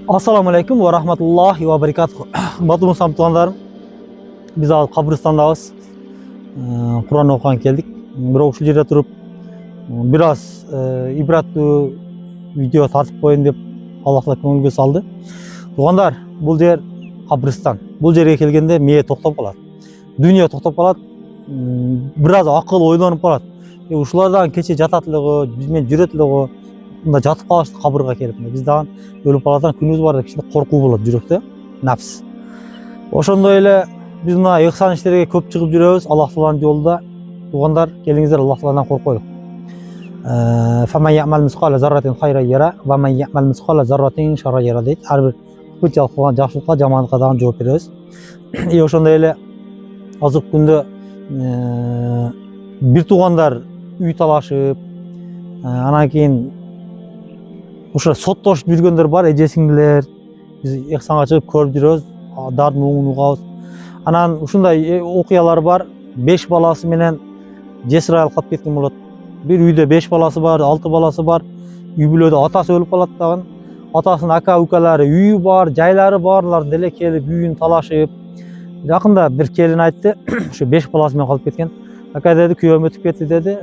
Assalamu alaikum wa rahmatullahi wa barakatuh. Бату туғандарым, біз ал қабірстандамыз. Құран оқыған келдік. Бір ушул жерде тұрып, біраз ибраттуу видео тартып қояйын деп Аллах Таала көңілге салды. Туғандар, бұл жер қабірстан. Бұл жерге келгенде мие тоқтап қалады. Дүние тоқтап қалады. Біраз ақыл ойланып қалады. Ушулардан кеше жататылығы, бізмен жүретілігі, мында жатып қалышты қабырға келіп. Біз даған өліп қаладан күніміз бар деп кішкене қорқу болады жүректе, нәпс. Ошондой эле біз мына ихсан иштерге көп шығып жүреміз Аллах Тааланын жолында. Туғандар, келіңіздер Аллах Тааладан қорқойлық. Фаман яъмал мисқала зарратин хайран яра ва ман яъмал мисқала зарратин шарран яра дейді. Әрбір күншілік қылған жақсылыққа, жамандыққа дагы жооп беребиз. Ошондой эле азыркы күндө бир туугандар үй талашып, анан кийин ошо соттошуп жүргөндөр бар, эже-сиңдилер. Биз ихсанга чыгып көрүп жүрөбүз, дардын угун угабыз. Анан ушундай окуялар бар. 5 баласы менен жесир айыл калып кеткен болот. Бир үйдө 5 баласы бар, 6 баласы бар. Үй бүлөдө атасы өлүп калат дагы. Атасынын ака-укалары үйү бар, жайлары барлар деле келип үйүн талашып. Жакында бир келин айтты, ошо 5 баласы менен калып кеткен. Ака деди, күйөөм өтүп кетти деди.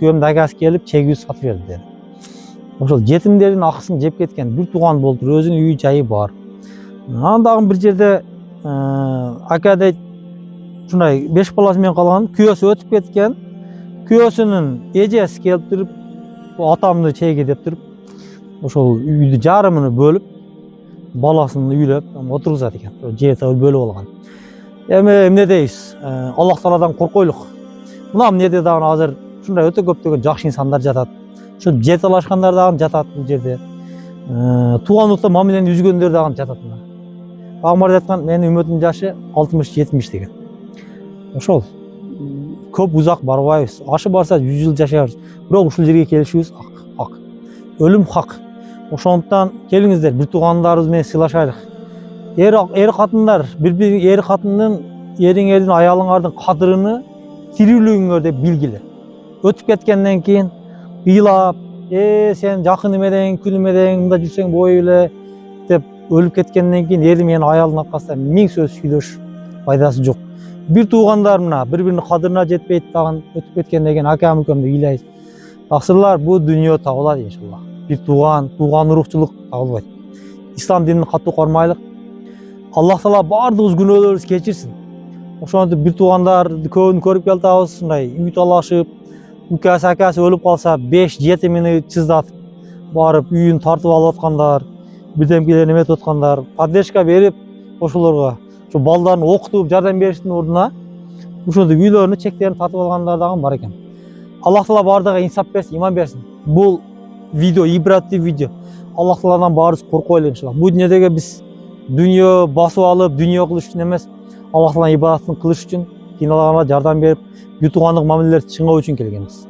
Күйөөмдүн агасы келип чек үй сатып берди деди. Ошол жетимдердин акысын жеп кеткен, бир тууган болду, өзүнүн үй жайы бар. Анан дагы бир жерде ака дейт, ушундай 5 баласы менен калган, күйөөсү өтүп кеткен. Күйөөсүнүн эжеси келип туруп, атамды чейги деп туруп, ошол үйдү жарымын бөлүп, баласын үйлөп, отургузат экен. Жети бөлүп алган. Эми эмне дейбиз? Аллах Тааладан коркойлук. Мына эмнеде дагы азыр ушундай өтө көптөгөн жакшы инсандар жатат. Ошо жер талашкандар дагы жатат бул жерде. Туугандыкта мамилени үзгөндөр дагы жатат. Пайгамбар айткан, менин үммөтүмдүн жашы 60-70 деген. Ошол көп узак барбайбыз. Ашы барса 100 жыл жашайбыз. Бирок ушул жерге келишибиз хак. Өлүм хак. Ошондуктан келиңиздер, бир туугандарыбыз менен сыйлашайлык. Эр катындар, бир-бири эр катындын, эриңердин, аялыңардын кадырыны тирүүлүгүңөрдө билгиле. Өтүп кеткенден кийин ыйлап, сен жакын эмедең, күн эмедең, мында жүрсең бой эле деп өлүп кеткенден кийин эри менен аялдын аркасында 1000 сөз сүйлөш пайдасы жок. Бир туугандар мына бири-биринин кадырына жетпейт дагы өтүп кеткенден кийин акам-укамды ыйлайбыз. Таксырлар бул дүйнө табылат иншаллах. Бир туган урукчулук табылбайт. Ислам динин катуу кармайлык. Аллах Таала бардыгыбыз күнөөлөрүбүздү кечирсин. Ошондо бир туугандарды көбүн көрүп келатабыз, ушундай үй талашып, укасы акасы өлүп калса 5-7 мени чыздатып барып үйүн тартып алып аткандар, бирдемелерин эметип аткандар, поддержка берип ошолорго ошо балдарын окутуп жардам бериштин ордуна ошондой үйлөрүнү чектерин тартып алгандар дагы бар экен. Аллах Таала бардыгына инсап берсин, иман берсин. Бул видео ибраттуу видео. Аллах Тааладан баарыбыз коркойлук иншаллах. Бул дүйнөдөгү биз дүйнө басып алып, дүйнө кылыш үчүн эмес, Аллах Тааланын ибадатын кылыш үчүн, кийиналганга жардам берип, бир туугандык мамилелерди чыңгоо үчүн келгенбиз.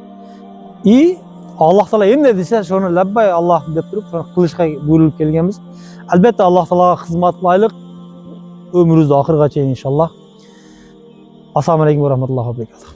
Аллах Таала эмне десе, ошону лаббай Аллах деп туруп, ошону кылышка буйрулуп келгенбиз. Албетте Аллах Таалага кызмат кылайлык, өмүрүбүздү акырга чейин иншаллах. Ассаламу алейкум ва рахматуллахи ва баракатух.